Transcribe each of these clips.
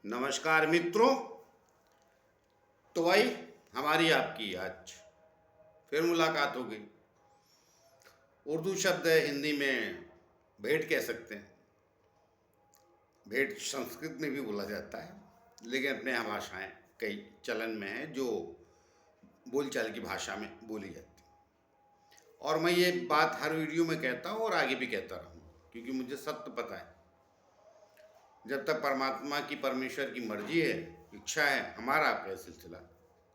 नमस्कार मित्रों। तो भाई हमारी आपकी आज फिर मुलाकात हो गई। उर्दू शब्द है, हिंदी में भेंट कह सकते हैं। भेंट संस्कृत में भी बोला जाता है, लेकिन अपने यहाँ भाषाएं कई चलन में हैं जो बोलचाल की भाषा में बोली जाती है। और मैं ये बात हर वीडियो में कहता हूँ और आगे भी कहता रहूँगा, क्योंकि मुझे सत्य पता है। जब तक परमात्मा की, परमेश्वर की मर्जी है, इच्छा है, हमारा आपका सिलसिला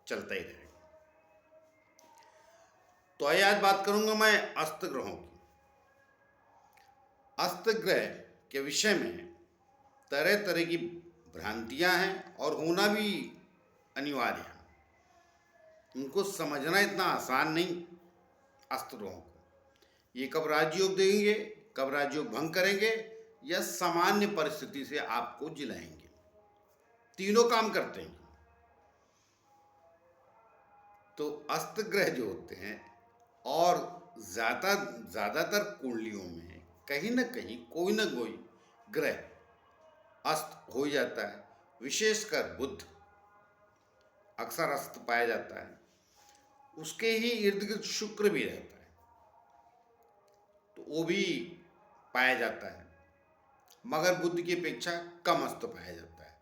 चलता ही रहेगा। तो आइए आज बात करूंगा मैं अस्त ग्रहों की। अस्त ग्रह के विषय में तरह तरह की भ्रांतियां हैं और होना भी अनिवार्य है। उनको समझना इतना आसान नहीं। अस्त ग्रहों को ये कब राजयोग देंगे, कब राजयोग भंग करेंगे, या सामान्य परिस्थिति से आपको जिलाएंगे, तीनों काम करते हैं। तो अस्त ग्रह जो होते हैं, और ज़्यादातर कुंडलियों में कहीं ना कहीं कोई ना कोई ग्रह अस्त हो जाता है। विशेषकर बुध अक्सर अस्त पाया जाता है। उसके ही इर्द गिर्द शुक्र भी रहता है, तो वो भी पाया जाता है, मगर बुध की अपेक्षा कम अस्त पाया जाता है।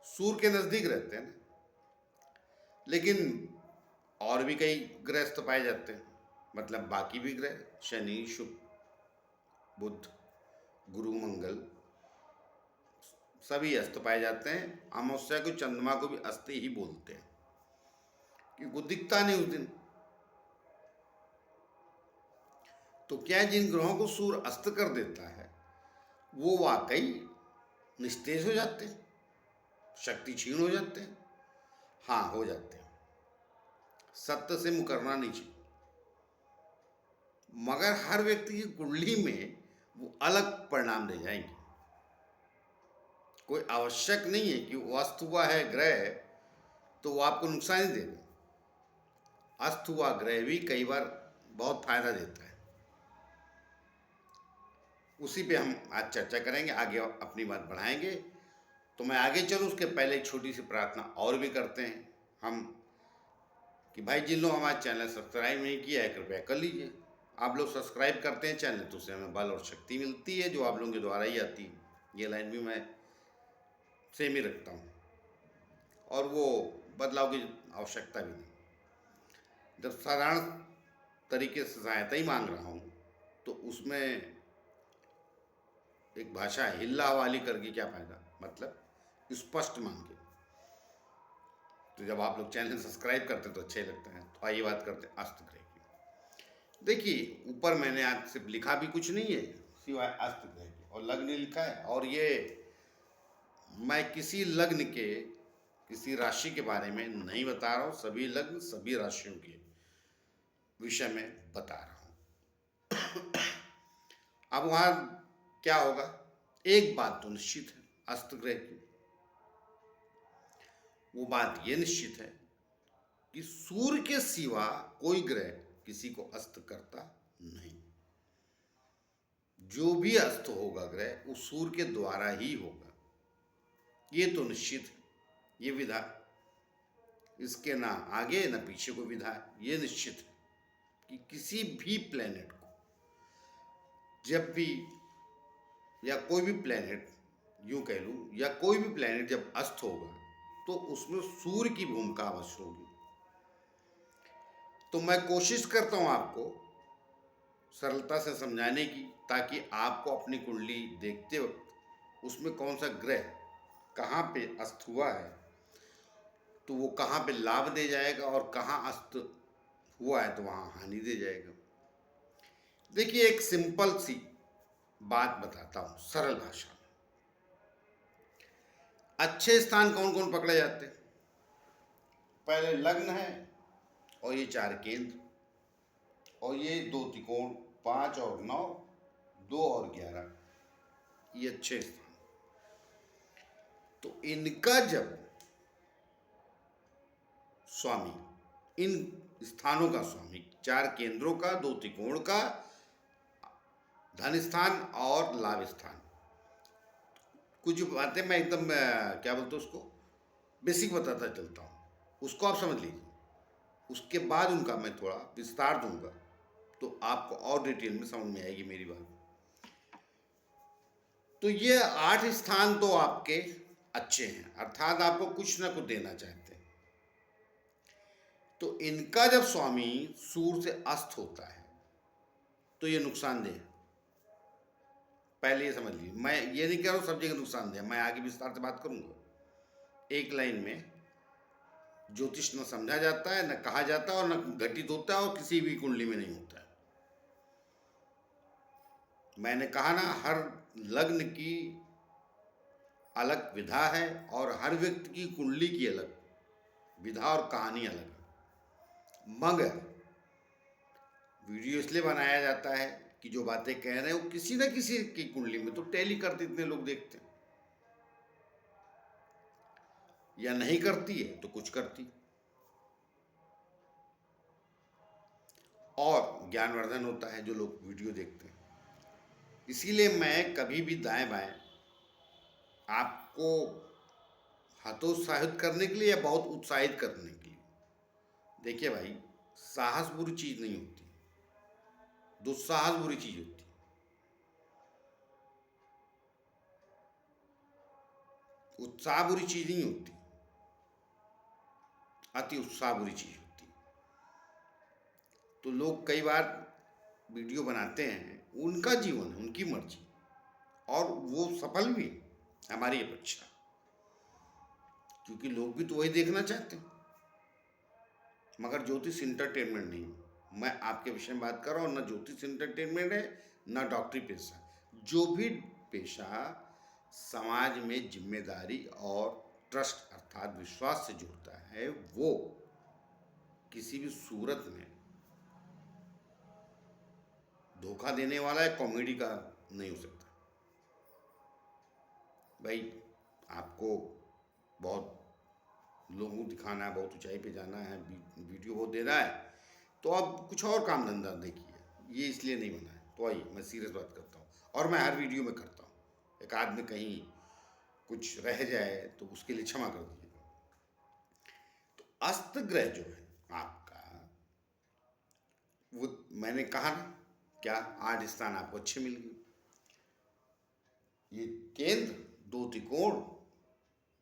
सूर्य के नज़दीक रहते हैं ना, लेकिन और भी कई ग्रह अस्त पाए जाते हैं। मतलब बाकी भी ग्रह, शनि, शुक्र, बुध, गुरु, मंगल, सभी अस्त पाए जाते हैं। अमावस्या को, चंद्रमा को भी अस्त ही बोलते हैं, क्योंकि वो दिखता नहीं उस दिन। तो क्या जिन ग्रहों को सूर्य अस्त कर देता है वो वाकई निस्तेज हो जाते हैं, शक्ति क्षीण हो जाते हैं? हाँ, हो जाते हैं। सत्य से मुकरना नहीं चाहिए, मगर हर व्यक्ति की कुंडली में वो अलग परिणाम दे जाएंगे। कोई आवश्यक नहीं है कि वो अस्त हुआ है ग्रह तो वो आपको नुकसान ही देगा। अस्त हुआ ग्रह भी कई बार बहुत फायदा देता है। उसी पे हम आज चर्चा करेंगे, आगे अपनी बात बढ़ाएंगे। तो मैं आगे चलूँ उसके पहले एक छोटी सी प्रार्थना और भी करते हैं हम, कि भाई जिन लोग हमारे चैनल सब्सक्राइब नहीं किया है कृपया कर लीजिए। आप लोग सब्सक्राइब करते हैं चैनल तो उससे हमें बल और शक्ति मिलती है, जो आप लोगों के द्वारा ही आती है। ये लाइन भी मैं सेम ही रखता हूँ, और वो बदलाव की आवश्यकता भी नहीं। जब साधारण तरीके से सहायता ही मांग रहा हूँ तो उसमें एक भाषा है हिल्ला हवाली करके क्या फायदा, मतलब स्पष्ट मांगे। तो जब आप लोग चैनल सब्सक्राइब करते हैं तो अच्छे लगते हैं। तो आइए बात करते हैं अस्त ग्रह की। देखिए, ऊपर मैंने आज सिर्फ लिखा भी कुछ नहीं है सिवाय अस्त ग्रह के, और लग्न लिखा है। और ये मैं किसी लग्न के, किसी राशि के बारे में नहीं बता रहा हूँ, सभी लग्न सभी राशियों के विषय में बता रहा हूँ। अब वहाँ क्या होगा, एक बात तो निश्चित है अस्त ग्रह की। वो बात ये निश्चित है कि सूर्य के सिवा कोई ग्रह किसी को अस्त करता नहीं। जो भी अस्त होगा ग्रह वो सूर्य के द्वारा ही होगा, ये तो निश्चित है। ये विधा, इसके ना आगे ना पीछे को विधा है। ये निश्चित है कि किसी भी प्लेनेट को जब भी, या कोई भी प्लेनेट यूं कह लूँ, या कोई भी प्लेनेट जब अस्त होगा तो उसमें सूर्य की भूमिका अवश्य होगी। तो मैं कोशिश करता हूँ आपको सरलता से समझाने की, ताकि आपको अपनी कुंडली देखते वक्त उसमें कौन सा ग्रह कहाँ पे अस्त हुआ है तो वो कहाँ पे लाभ दे जाएगा, और कहाँ अस्त हुआ है तो वहाँ हानि दे जाएगा। देखिए, एक सिंपल सी बात बताता हूँ सरल भाषा में। अच्छे स्थान कौन कौन पकड़े जाते हैं? पहले लग्न है, और ये 4 केंद्र, और ये 2 त्रिकोण, 5 और 9, 2 और 11, ये अच्छे स्थान। तो इनका जब स्वामी, इन स्थानों का स्वामी, 4 केंद्रों का, 2 त्रिकोण का, धन स्थान और लाभ स्थान, कुछ बातें मैं एकदम क्या बोलते हैं उसको, बेसिक बताता चलता हूँ, उसको आप समझ लीजिए। उसके बाद उनका मैं थोड़ा विस्तार दूंगा तो आपको और डिटेल में समझ में आएगी मेरी बात। तो ये 8 स्थान तो आपके अच्छे हैं, अर्थात आपको कुछ ना कुछ देना चाहते हैं। तो इनका जब स्वामी सूर्य से अस्त होता है तो ये नुकसानदेह है। पहले ये समझ लीजिए, मैं ये नहीं कह रहा हूँ सब जगह नुकसानदेह, मैं आगे विस्तार से बात करूंगा। एक लाइन में ज्योतिष न समझा जाता है, न कहा जाता है, और न घटित होता है, और किसी भी कुंडली में नहीं होता है। मैंने कहा ना, हर लग्न की अलग विधा है और हर व्यक्ति की कुंडली की अलग विधा और कहानी अलग है। मगर वीडियो इसलिए बनाया जाता है कि जो बातें कह रहे हैं वो किसी न किसी की कुंडली में तो टैली करते, इतने लोग देखते हैं, या नहीं करती है तो कुछ करती, और ज्ञानवर्धन होता है जो लोग वीडियो देखते हैं। इसीलिए मैं कभी भी दाएं बाएं आपको हतोत्साहित करने के लिए या बहुत उत्साहित करने के लिए, देखिए भाई, साहस बुरी चीज नहीं होती, दुस्साहस बुरी चीज होती। उत्साह बुरी चीज नहीं होती, अति उत्साह बुरी चीज होती। तो लोग कई बार वीडियो बनाते हैं, उनका जीवन है, उनकी मर्जी, और वो सफल भी है हमारी अपेक्षा, क्योंकि लोग भी तो वही देखना चाहते हैं। मगर ज्योतिष इंटरटेनमेंट नहीं, मैं आपके विषय में बात कर रहा हूँ। ना ज्योतिष इंटरटेनमेंट है, ना डॉक्टरी पेशा। जो भी पेशा समाज में जिम्मेदारी और ट्रस्ट अर्थात विश्वास से जुड़ता है, वो किसी भी सूरत में धोखा देने वाला है, कॉमेडी का नहीं हो सकता। भाई, आपको बहुत लोगों को दिखाना है, बहुत ऊंचाई पे जाना है, वीडियो बहुत देना है, तो आप कुछ और काम धंधा देखिए, ये इसलिए नहीं बना है। तो आइए, मैं सीरियस बात करता हूँ, और मैं हर वीडियो में करता हूँ। एक आदमी कहीं कुछ रह जाए तो उसके लिए क्षमा कर दीजिएगा। तो अस्त ग्रह जो है आपका, वो मैंने कहा ना, क्या 8 स्थान आपको अच्छे मिल गए। ये केंद्र, 2 त्रिकोण,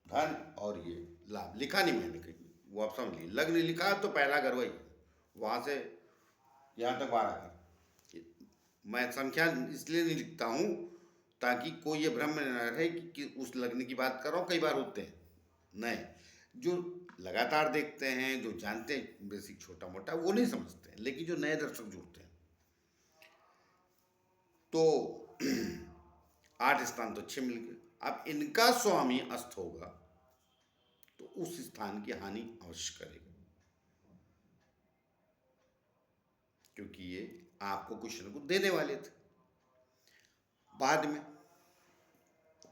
धन, और ये लाभ लिखा नहीं मैंने कहीं, वो आप समझ लीजिए। लग्न लिखा तो पहला घर वही, वहां से यहाँ तक 12 घर। मैं संख्या इसलिए नहीं लिखता हूँ ताकि कोई ये भ्रम में न रहे कि उस लग्न की बात कर रहा हूँ। कई बार होते हैं नए जो लगातार देखते हैं, जो जानते हैं बेसिक छोटा मोटा, वो नहीं समझते हैं, लेकिन जो नए दर्शक जुड़ते हैं तो 8 स्थान तो अच्छे मिल गए। अब इनका स्वामी अस्त होगा तो उस स्थान की हानि अवश्य करेगा, क्योंकि ये आपको कुछ न कुछ देने वाले थे। बाद में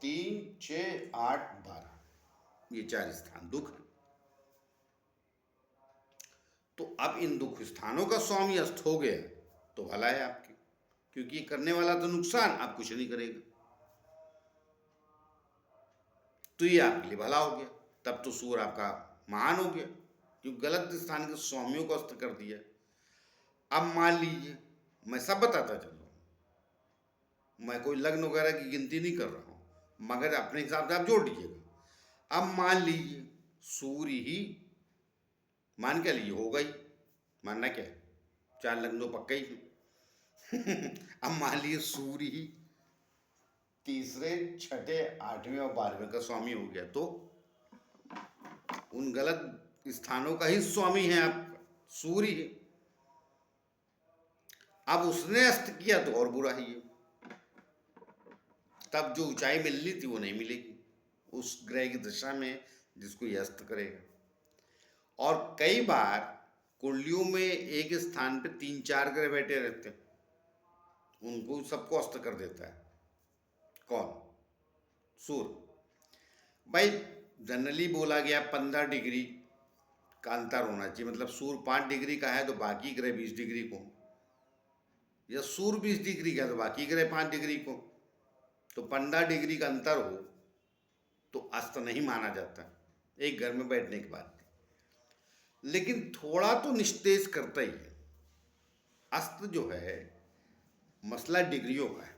3, 6, 8, 12 ये 4 स्थान दुख है। तो अब इन दुख स्थानों का स्वामी अस्त हो गया तो भला है आपके, क्योंकि करने वाला तो नुकसान, आप कुछ नहीं करेगा, तो ये आपके लिए भला हो गया। तब तो सूर्य आपका महान हो गया, क्योंकि गलत स्थान के स्वामियों को अस्त कर दिया। अब मान लीजिए, मैं सब बताता चल रहा हूं, मैं कोई लग्न वगैरह की गिनती नहीं कर रहा हूं, मगर अपने हिसाब से आप जोड़ लीजिएगा। अब मान लीजिए सूर्य ही, मान क्या लीजिए, होगा ही, मानना क्या है, 4 लग्न तो पक्का ही है। अब मान लीजिए सूर्य ही तीसरे, छठे, 8वें और 12वें का स्वामी हो गया, तो उन गलत स्थानों का ही स्वामी है आपका सूर्य है। अब उसने अस्त किया तो और बुरा ही है, तब जो ऊंचाई मिलनी थी वो नहीं मिलेगी उस ग्रह की दशा में जिसको ये अस्त करेगा। और कई बार कुंडलियों में एक स्थान पे 3-4 ग्रह बैठे रहते हैं, उनको सबको अस्त कर देता है। कौन? सूर्य। भाई, जनरली बोला गया 15 डिग्री का अंतर होना चाहिए, मतलब सूर्य 5 डिग्री का है तो बाकी ग्रह 20 डिग्री को, या सूर्य 20 डिग्री का है तो बाकी ग्रह 5 डिग्री को, तो 15 डिग्री का अंतर हो अस्त नहीं माना जाता एक घर में बैठने के बाद, लेकिन थोड़ा तो निस्तेज करता ही है। अस्त जो है मसला डिग्रियों का है।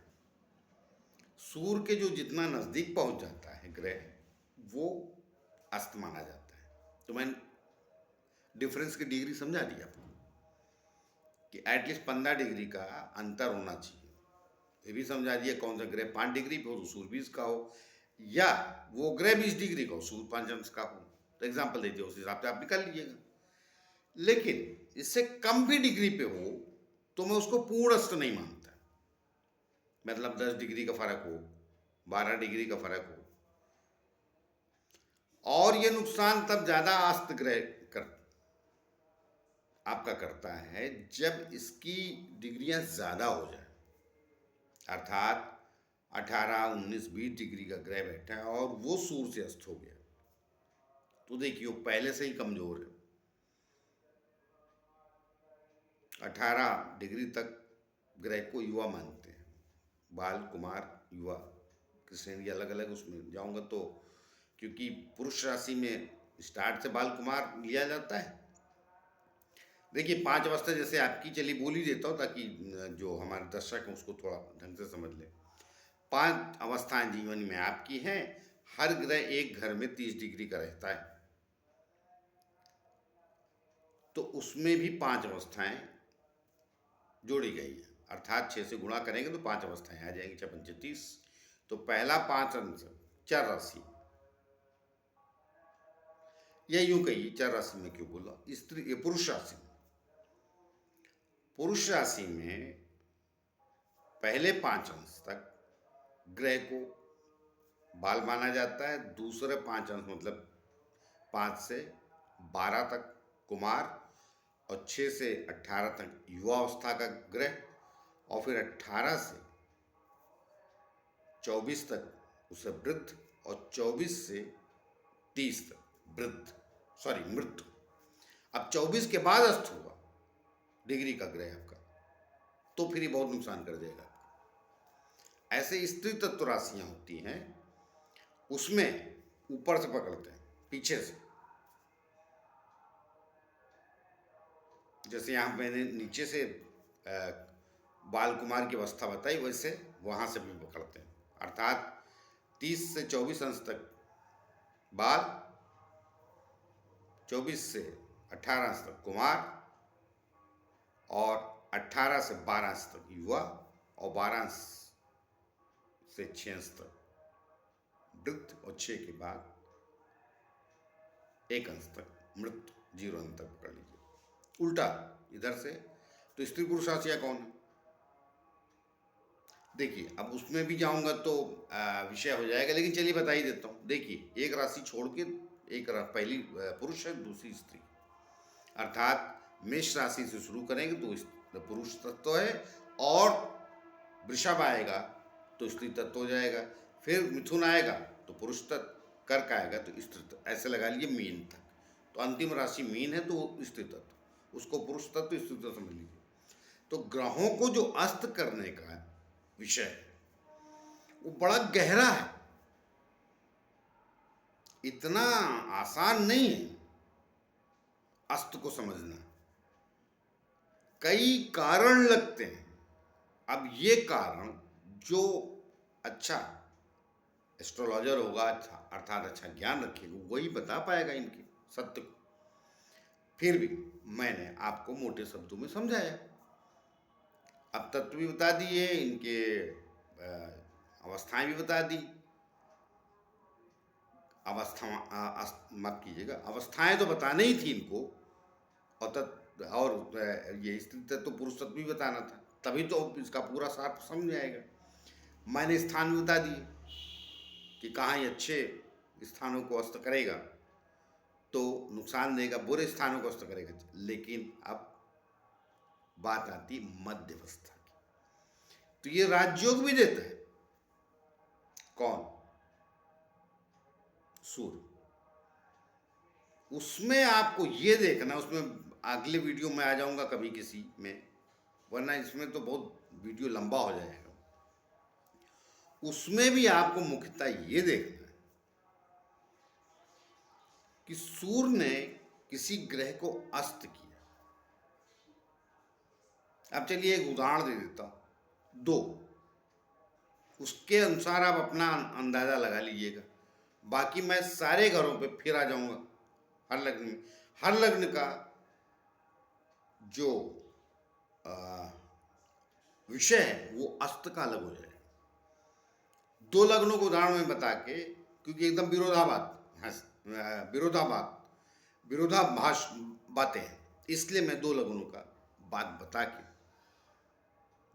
सूर्य के जो जितना नजदीक पहुंच जाता है ग्रह, वो अस्त माना जाता है। तो मैंने डिफरेंस की डिग्री समझा दी आपको कि एटलीस्ट 15 डिग्री का अंतर होना चाहिए। ये भी समझा दिया कौन सा ग्रह 5 डिग्री पे हो तो सूर्य 20 का हो, या वो ग्रह 20 डिग्री का हो सूर्य 5 अंश का हो। तो एग्जाम्पल देते उस हिसाब से आप निकाल लीजिएगा। लेकिन इससे कम भी डिग्री पे हो तो मैं उसको पूर्ण अस्त नहीं मानता। मतलब 10 डिग्री का फर्क हो, 12 डिग्री का फर्क हो, और ये नुकसान तब ज्यादा अस्त ग्रह कर आपका करता है जब इसकी डिग्रियां ज्यादा हो जाए, अर्थात 18, 19, 20 डिग्री का ग्रह बैठा है और वो सूर्य से अस्त हो गया, तो देखिए वो पहले से ही कमजोर है। 18 डिग्री तक ग्रह को युवा मानते हैं, बाल, कुमार, युवा की श्रेणी अलग अलग उसमें जाऊंगा तो, क्योंकि पुरुष राशि में स्टार्ट से बाल कुमार लिया जाता है। देखिए 5 अवस्था जैसे आपकी, चलिए बोल ही देता हूँ ताकि जो हमारे दर्शक हैं उसको थोड़ा ढंग से समझ लें। 5 अवस्थाएं जीवन में आपकी हैं। हर ग्रह एक घर में 30 डिग्री का रहता है, तो उसमें भी 5 अवस्थाएं जोड़ी गई है, अर्थात 6 से गुणा करेंगे तो 5 अवस्थाएं आ जाएंगी, 6 पंचे 30। तो पहला 5 अंश चर राशि, या यूं कहिए चर राशि में क्यों बोला, स्त्री पुरुष राशि में। पुरुष राशि में पहले 5 अंश तक ग्रह को बाल माना जाता है, दूसरे 5 अंश मतलब 5 से 12 तक कुमार, और 6 से 18 तक युवा अवस्था का ग्रह, और फिर 18 से 24 तक उसे वृद्ध, और 24 से 30 तक मृत्यु। अब 24 के बाद अस्त हुआ डिग्री का ग्रह आपका, तो फिर ये बहुत नुकसान कर देगा। ऐसे स्त्री तत्व राशियां होती हैं, उसमें ऊपर से पकड़ते हैं, पीछे से, जैसे यहां मैंने नीचे से बाल कुमार की अवस्था बताई, वैसे वहां से भी पकड़ते हैं, अर्थात 30 से 24 अंश तक बाल, 24 से 18 अंश तक कुमार, और 18 से 12 अंश तक युवा, और 12 अंश से 6 अंश तक वृद्ध, और 6 के बाद 1 अंश तक मृत्यु, 0 अंश तक पकड़ लीजिए। उल्टा इधर से तो स्त्री पुरुष राशियां कौन है, देखिए अब उसमें भी जाऊंगा तो विषय हो जाएगा, लेकिन चलिए बता ही देता हूं। देखिए एक राशि छोड़ के पहली पुरुष है, दूसरी स्त्री, अर्थात मेष राशि से शुरू करेंगे तो पुरुष तत्व है, और वृषभ आएगा तो स्त्री तत्व हो जाएगा, फिर मिथुन आएगा तो पुरुष तत्व, कर्क आएगा तो स्त्री तत्व, ऐसे लगा लिए मीन तक। तो अंतिम राशि मीन है तो स्त्री तत्व, उसको पुरुष तत्व स्त्री तत्व समझ लीजिए। तो ग्रहों को जो अस्त करने का विषय है वो बड़ा गहरा है, इतना आसान नहीं है अस्त को समझना, कई कारण लगते हैं। अब ये कारण जो अच्छा एस्ट्रोलॉजर होगा, अर्थात अच्छा ज्ञान रखेगा, वही बता पाएगा इनके सत्य को। फिर भी मैंने आपको मोटे शब्दों में समझाया, अब तत्व भी बता दिए, इनके अवस्थाएं भी बता दी। माफ कीजिएगा, अवस्थाएं तो बताने ही थी इनको, और ये स्त्री तत्व पुरुष तत्व भी बताना था, तभी तो इसका पूरा सार समझ आएगा। मैंने स्थान भी बता दिए कि कहाँ ये अच्छे स्थानों को अस्त करेगा तो नुकसान देगा, बुरे स्थानों को अस्त करेगा। लेकिन अब बात आती मध्यवस्था की, तो ये राजयोग भी देता है कौन, सूर्य। उसमें आपको ये देखना, उसमें अगले वीडियो में आ जाऊंगा कभी किसी में, वरना इसमें तो बहुत वीडियो लंबा हो जाएगा। उसमें भी आपको मुख्यतः ये देखना है कि सूर्य ने किसी ग्रह को अस्त किया। अब चलिए एक उदाहरण दे देता हूं, दो, उसके अनुसार आप अपना अंदाजा लगा लीजिएगा। बाकी मैं सारे घरों पे फिर आ जाऊंगा हर लग्न में। हर लग्न का जो विषय है वो अस्त का अलग हो जाएगा। दो लग्नों को उदाहरण में बता के, क्योंकि एकदम विरोधाभास बातें हैं, इसलिए मैं दो लग्नों का बात बता के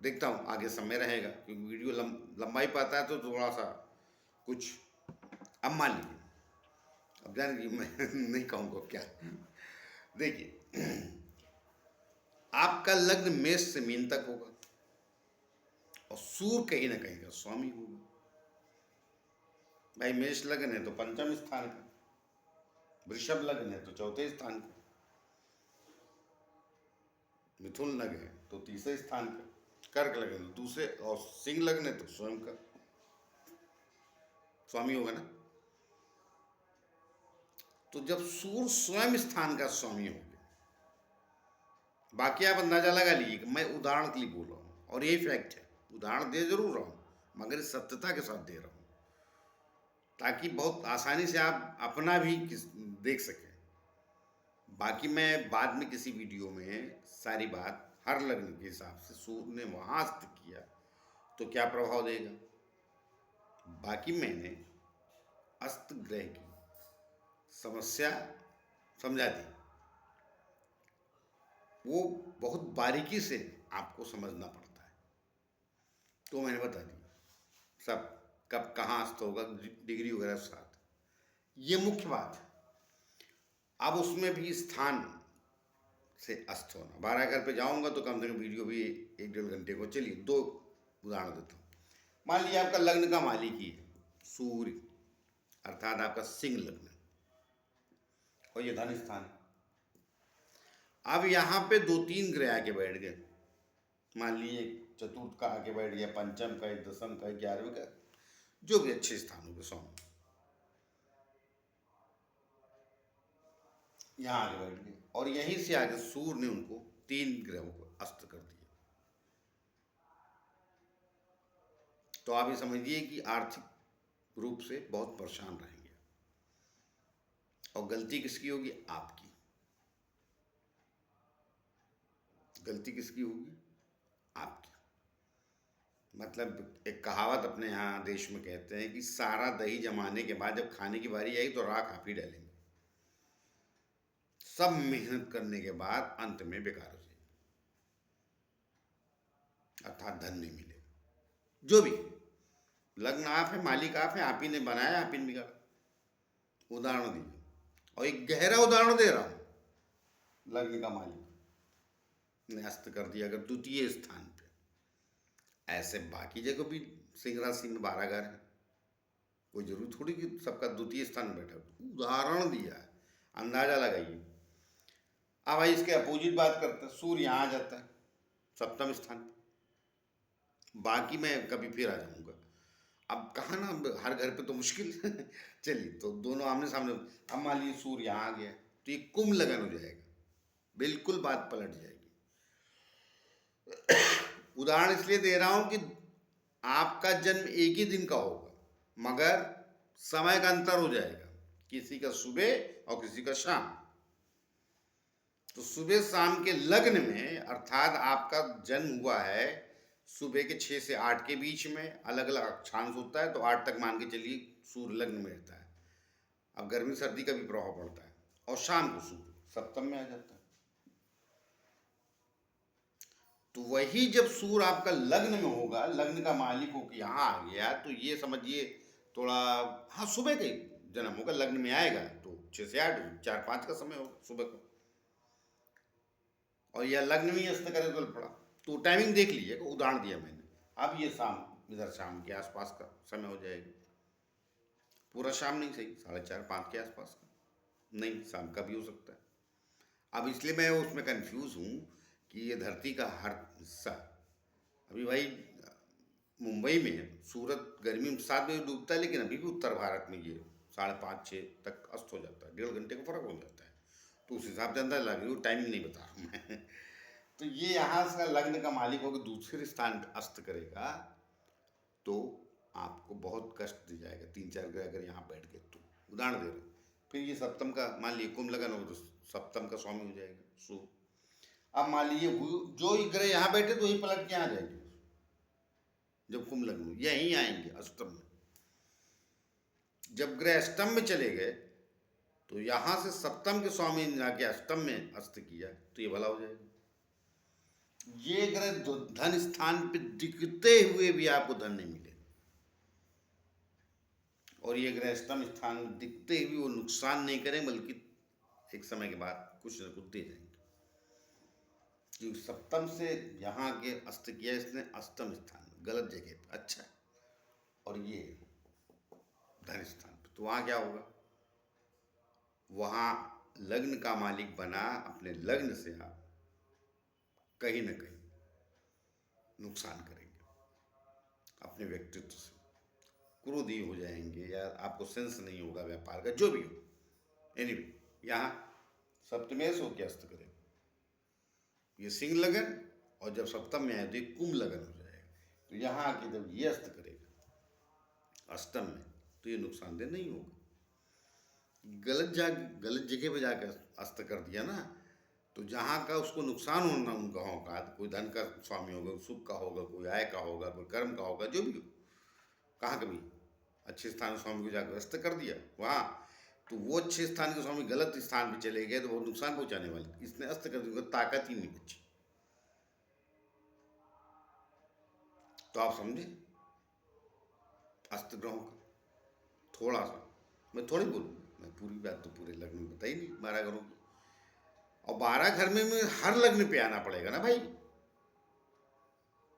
देखता हूँ आगे समय रहेगा, क्योंकि वीडियो लंबाई पाता है तो थोड़ा सा कुछ। अब मान लीजिए, अब जान लीजिए मैं नहीं कहूँगा क्या। देखिए, आपका लग्न मेष से मीन तक होगा और सूर्य कहीं ना कहीं का स्वामी होगा। भाई मेष लग्न है तो पंचम स्थान का, वृषभ लग्न है तो चौथे स्थान का, मिथुन लग्न है तो तीसरे स्थान का, कर्क लग्न है तो दूसरे, और सिंह लग्न है तो स्वयं का स्वामी होगा ना। तो जब सूर्य स्वयं स्थान का स्वामी हो गया, बाकी आप अंदाजा लगा लीजिए कि मैं उदाहरण के लिए बोल रहा हूँ और यही फैक्ट है। उदाहरण दे जरूर रहा हूँ मगर इस सत्यता के साथ दे रहा हूँ ताकि बहुत आसानी से आप अपना भी देख सकें। बाकी मैं बाद में किसी वीडियो में सारी बात हर लग्न के हिसाब से सूर्य ने वहां अस्त किया तो क्या प्रभाव देगा, बाकी मैंने अस्त ग्रह की समस्या समझा दी। वो बहुत बारीकी से आपको समझना पड़ता है, तो मैंने बता दी सब कब कहाँ अस्त होगा, डिग्री वगैरह साथ। ये मुख्य बात है। अब उसमें भी स्थान से अस्त होना, 12 घर पे जाऊंगा तो कम से कम वीडियो भी 1-1.5 घंटे को। चलिए दो उदाहरण देता हूँ। मान लीजिए आपका लग्न का मालिक ही है सूर्य, अर्थात आपका सिंह लग्न और ये धन स्थान। अब यहाँ पे 2-3 ग्रह आके बैठ गए। मान लीजिए चतुर्थ का आके बैठ गया, पंचम का, दसम का, 11वें का, जो भी अच्छे स्थानों पे स्वामी यहाँ आगे बैठ गए और यहीं से आगे सूर्य ने उनको 3 ग्रहों को अस्त कर दिया। तो आप ये समझिए कि आर्थिक रूप से बहुत परेशान रहेंगे। और गलती किसकी होगी? आपकी। गलती किसकी होगी? आपकी। मतलब एक कहावत अपने यहाँ देश में कहते हैं कि सारा दही जमाने के बाद जब खाने की बारी आई तो राख आप ही डालेंगे। सब मेहनत करने के बाद अंत में बेकार हो जाएगी, अर्थात धन नहीं मिलेगा। जो भी लग्न आप है, मालिक आप ही ने बनाया, आप ही ने बिगाड़ा। उदाहरण दीजिए, और एक गहरा उदाहरण दे रहा हूं। लग्न का मालिक ने अस्त कर दिया अगर द्वितीय स्थान पे, ऐसे बाकी जगह भी सिंह राशि में 12 घर है, कोई जरूरी थोड़ी कि सबका द्वितीय स्थान में बैठा। उदाहरण दिया है, अंदाजा लगाइए। अब भाई इसके अपोजिट बात करते हैं, सूर्य यहाँ आ जाता है सप्तम स्थान पे, बाकी मैं कभी फिर आ जाऊंगा। अब कहा ना, हर घर पे तो मुश्किल चलिए तो दोनों आमने सामने। अब मान लीजिए सूर्य यहाँ आ गया तो ये कुंभ लगन हो जाएगा, बिल्कुल बात पलट जाएगी। उदाहरण इसलिए दे रहा हूं कि आपका जन्म एक ही दिन का होगा मगर समय का अंतर हो जाएगा, किसी का सुबह और किसी का शाम। तो सुबह शाम के लग्न में, अर्थात आपका जन्म हुआ है सुबह के 6 से 8 के बीच में, अलग अलग अक्षांश होता है तो 8 तक मान के चलिए सूर्य लग्न में रहता है। अब गर्मी सर्दी का भी प्रभाव पड़ता है, और शाम को सूर्य सप्तम में आ जाता है। तो वही जब सूर्य आपका लग्न में होगा, लग्न का मालिक होकर यहाँ आ गया, तो ये समझिए थोड़ा, हाँ सुबह का जन्म होगा, लग्न में आएगा तो 6 से 8, 4-5 का समय होगा सुबह को, और यह लग्न में अस्त करे तो पड़ा। तो टाइमिंग देख लीजिए, उदाहरण दिया मैंने। अब ये शाम, इधर शाम के आसपास का समय हो जाएगा, पूरा शाम नहीं, सही 4:30-5 के आसपास का, नहीं शाम का भी हो सकता है। अब इसलिए मैं उसमें कंफ्यूज हूँ कि ये धरती का हर हिस्सा, अभी भाई मुंबई में सूरज गर्मी में 7 बजे डूबता है, लेकिन अभी भी उत्तर भारत में ये 5:30-6 तक अस्त हो जाता है, 1.5 घंटे का फर्क हो जाता है। तो उस हिसाब से अंदाजा लगा, वो टाइमिंग नहीं बता रहा हूँ मैं। तो ये यहाँ से लग्न का मालिक होकर दूसरे स्थान पे अस्त करेगा तो आपको बहुत कष्ट दी जाएगा। 3-4 ग्रह अगर यहाँ बैठ गए तो, उदाहरण दे रहा हूँ। फिर ये सप्तम का मान लीजिए कुंभ लगन हो तो सप्तम का स्वामी हो जाएगा शुभ। अब मान लीजिए जो ही ग्रह यहाँ बैठे तो वही पलट के आ जाएंगे, जब कुंभ लग्न में यहीं आएंगे अष्टम में। जब ग्रह अष्टम में चले गए तो यहाँ से सप्तम के स्वामी ने जाके अष्टम में अस्त किया तो ये भला हो जाएगा। ये ग्रह धन स्थान पे दिखते हुए भी आपको धन नहीं मिलेगा, और ये ग्रह अष्टम स्थान में दिखते हुए वो नुकसान नहीं करें, बल्कि एक समय के बाद कुछ न कुछ दे जाएंगे। क्योंकि सप्तम से यहाँ के अस्त किया इसने अष्टम स्थान में, गलत जगह पे। अच्छा, और ये धन स्थान पे तो वहाँ क्या होगा, वहाँ लग्न का मालिक बना, अपने लग्न से आप कहीं न कहीं नुकसान करेंगे अपने व्यक्तित्व से, क्रोधी हो जाएंगे, या आपको सेंस नहीं होगा व्यापार का, जो भी हो। एनीवे, यहाँ सप्तमेश हो के अस्त करेगा, ये सिंह लगन, और जब सप्तम में आए तो ये कुंभ लगन हो जाएगा। तो यहाँ आके जब ये अस्त करेगा अष्टम में तो ये नुकसानदेह नहीं होगा। गलत जगह पे जाकर अस्त कर दिया ना, तो जहाँ का उसको नुकसान होना उन ग्रहों का, कोई धन का स्वामी होगा, सुख का होगा, कोई आय का होगा, कोई कर्म का होगा, जो भी हो, कहाँ कभी अच्छे स्थान स्वामी को जाकर अस्त कर दिया वहाँ, तो वो अच्छे स्थान के स्वामी गलत स्थान पे चले गए तो वो नुकसान पहुंचाने वाले। इसने अस्त कर दिया, ताकत ही नहीं बची। तो आप समझे अस्त ग्रहों का थोड़ा सा, मैं थोड़ी बोलूँ, मैं पूरी बात तो पूरे लग्न में बताई नहीं 12 घरों की। और 12 घर में हर लग्न पे आना पड़ेगा ना भाई।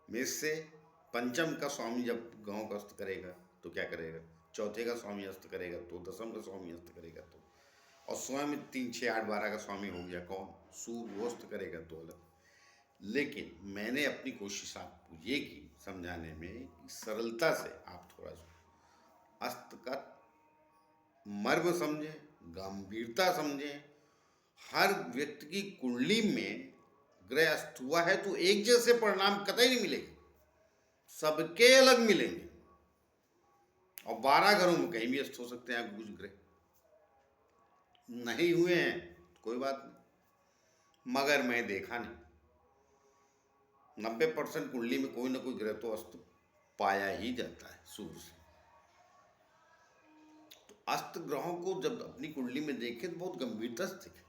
मेष से पंचम का स्वामी जब ग्रहों का अस्त करेगा तो क्या करेगा, चौथे का स्वामी अस्त करेगा तो, दसम का स्वामी अस्त करेगा तो, और स्वयं 3, 6, 8, 12 का स्वामी हो गया कौन, सूर्य, वो अस्त करेगा तो अलग। लेकिन मैंने अपनी कोशिश आपको ये की समझाने में कि सरलता से आप थोड़ा सा अस्त का मर्म समझें, गंभीरता समझें। हर व्यक्ति की कुंडली में ग्रह अस्त हुआ है तो एक जैसे परिणाम कतई नहीं मिलेंगे, सबके अलग मिलेंगे। और 12 घरों में कहीं भी अस्त हो सकते हैं कुछ ग्रह, नहीं हुए हैं तो कोई बात नहीं, मगर मैं देखा नहीं 90% कुंडली में कोई ना कोई ग्रह तो अस्त पाया ही जाता है सूर्य से। तो अस्त ग्रहों को जब अपनी कुंडली में देखें तो बहुत गंभीरता से देखें,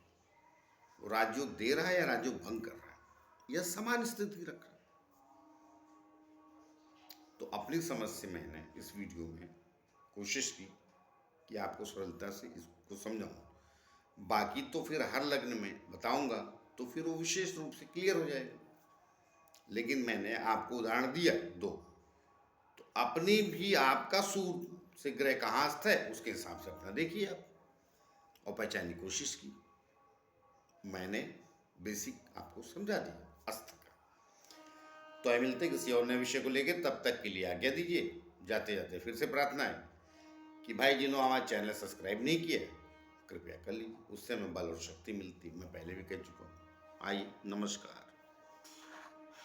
वो राजयोग दे रहा है या राजयोग भंग कर रहा है या समान स्थिति रख रहा है। तो अपनी समझ से मैंने इस वीडियो में कोशिश की कि आपको सरलता से इसको समझाऊं। बाकी तो फिर हर लग्न में बताऊंगा तो फिर वो विशेष रूप से क्लियर हो जाएगा। लेकिन मैंने आपको उदाहरण दिया 2, तो अपनी भी आपका सूर्य से ग्रह कहाँ स्थित है उसके हिसाब से अपना देखिए आप, और पहचानने की कोशिश की। मैंने बेसिक आपको समझा दिया अस्त का। तो आइए मिलते किसी और नए विषय को लेकर, तब तक के लिए आज्ञा दीजिए। जाते जाते फिर से प्रार्थना है कि भाई जिन्होंने हमारा चैनल सब्सक्राइब नहीं किया कृपया कर लीजिए, उससे हमें बल और शक्ति मिलती, मैं पहले भी कह चुका हूँ। आइए, नमस्कार।